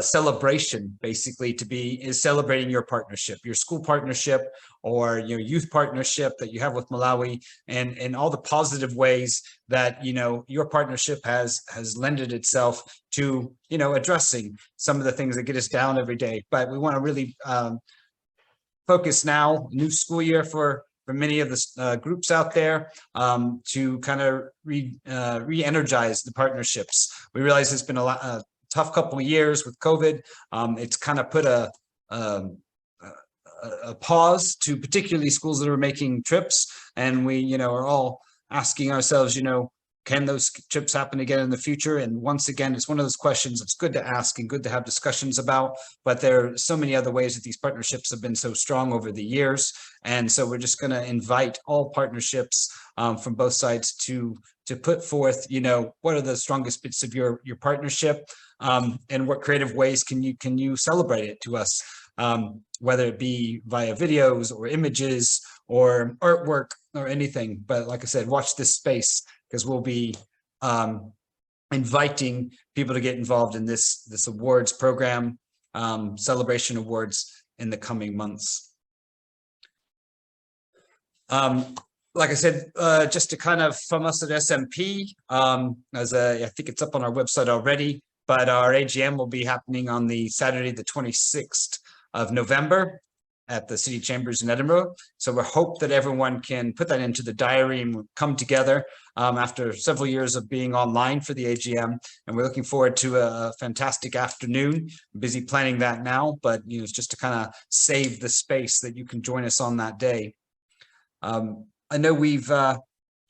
celebration basically to be is celebrating your partnership, your school partnership or your youth partnership that you have with Malawi, and all the positive ways that your partnership has lended itself to addressing some of the things that get us down every day. But we want to really focus now, new school year for many of the groups out there, to kind of re-energize the partnerships. We realize it's been a tough couple of years with COVID. It's kind of put a pause to particularly schools that are making trips, and we are all asking ourselves, can those trips happen again in the future? And once again, it's one of those questions it's good to ask and good to have discussions about, but there are so many other ways that these partnerships have been so strong over the years. And so we're just going to invite all partnerships from both sides to put forth, what are the strongest bits of your partnership, and what creative ways can you celebrate it to us, whether it be via videos or images or artwork or anything. But like I said, watch this space, because we'll be inviting people to get involved in this awards program, celebration awards in the coming months. Like I said, just to kind of from us at SMP, I think it's up on our website already, but our AGM will be happening on the Saturday, the 26th of November at the City Chambers in Edinburgh. So we hope that everyone can put that into the diary and we'll come together after several years of being online for the AGM. And we're looking forward to a fantastic afternoon. I'm busy planning that now, but it's just to kind of save the space that you can join us on that day. I know we've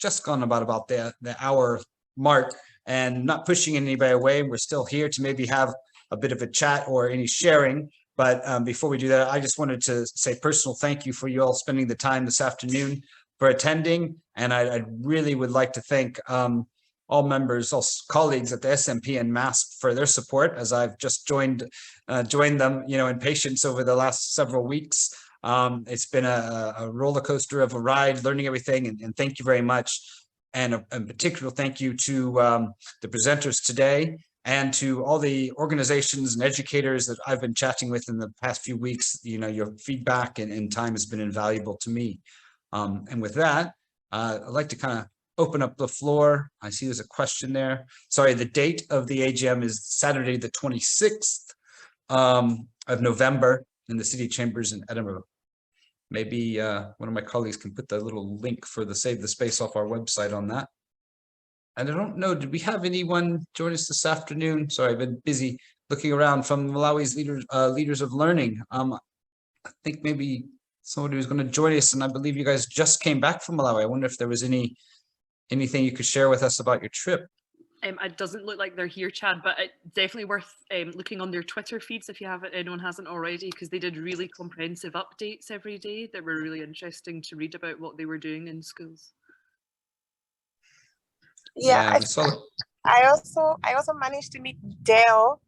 just gone about the hour mark, and not pushing anybody away. We're still here to maybe have a bit of a chat or any sharing. But before we do that, I just wanted to say personal thank you for you all spending the time this afternoon for attending. And I really would like to thank all members, all colleagues at the SMP and MaSP for their support, as I've just joined them, in patience over the last several weeks. It's been a roller coaster of a ride, learning everything, and thank you very much. And a particular thank you to the presenters today, and to all the organizations and educators that I've been chatting with in the past few weeks. Your feedback and time has been invaluable to me. And with that, I'd like to kind of open up the floor. I see there's a question there. Sorry, the date of the AGM is Saturday, the 26th of November in the city chambers in Edinburgh. Maybe one of my colleagues can put the little link for the Save the Space off our website on that. And I don't know, did we have anyone join us this afternoon? Sorry, I've been busy looking around from Malawi's leaders of learning. I think maybe somebody was going to join us, and I believe you guys just came back from Malawi. I wonder if there was anything you could share with us about your trip. It doesn't look like they're here, Chad, but it's definitely worth looking on their Twitter feeds if you haven't, anyone hasn't already, because they did really comprehensive updates every day that were really interesting to read about what they were doing in schools. Yeah, I also managed to meet Dale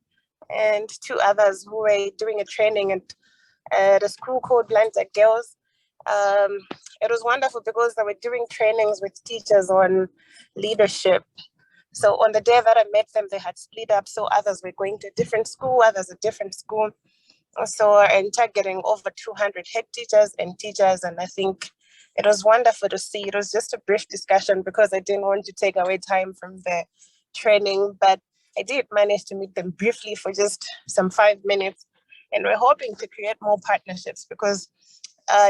and 2 others who were doing a training at a school called Blinded Girls. It was wonderful because they were doing trainings with teachers on leadership. So on the day that I met them, they had split up. So others were going to a different school, others a different school. So and targeting over 200 head teachers and teachers. And I think it was wonderful to see. It was just a brief discussion because I didn't want to take away time from the training, but I did manage to meet them briefly for just some 5 minutes. And we're hoping to create more partnerships because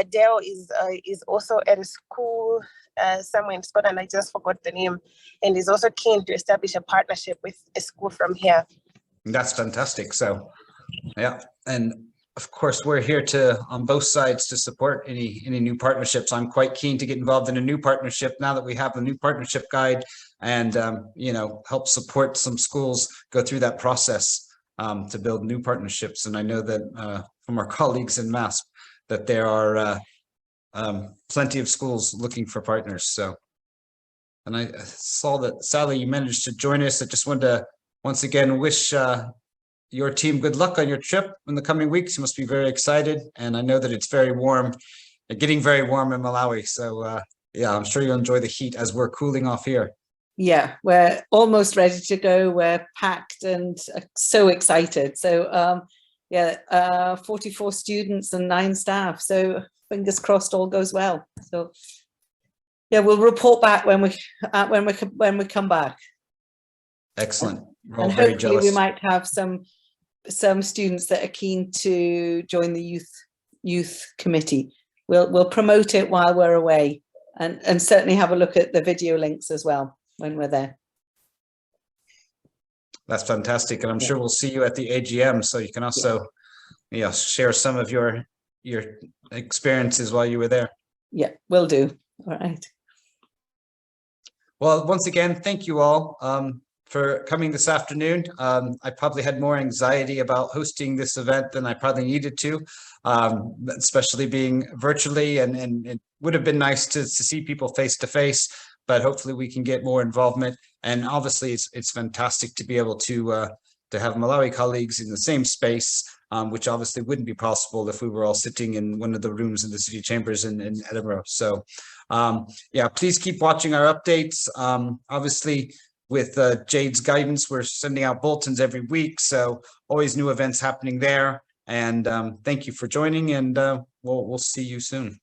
Dale is also at a school somewhere in Scotland, I just forgot the name, and is also keen to establish a partnership with a school from here. That's fantastic. So, yeah, and of course we're here on both sides to support any new partnerships. I'm quite keen to get involved in a new partnership now that we have the new partnership guide, and help support some schools go through that process to build new partnerships. And I know that from our colleagues in MaSP that there are plenty of schools looking for partners. So, and I saw that Sally, you managed to join us. I just wanted to once again wish your team good luck on your trip in the coming weeks. You must be very excited, and I know that it's very warm, getting very warm in Malawi. So yeah, I'm sure you'll enjoy the heat as we're cooling off here. Yeah, we're almost ready to go. We're packed and so excited. So yeah, 44 students and 9 staff. So fingers crossed all goes well. So yeah, we'll report back when we come back. Excellent. We're all and very hopefully jealous. we might have some students that are keen to join the youth committee. We'll promote it while we're away, and certainly have a look at the video links as well when we're there. That's fantastic, and I'm sure we'll see you at the AGM, so you can also share some of your experiences while you were there. Yeah, will do. All right. Well, once again, thank you all for coming this afternoon. I probably had more anxiety about hosting this event than I probably needed to, especially being virtually, and it would have been nice to see people face to face, but hopefully we can get more involvement. And obviously it's fantastic to be able to have Malawi colleagues in the same space, which obviously wouldn't be possible if we were all sitting in one of the rooms in the city chambers in Edinburgh. So yeah, please keep watching our updates. Obviously, with Jade's guidance, we're sending out bulletins every week, so always new events happening there. And thank you for joining, and we'll see you soon.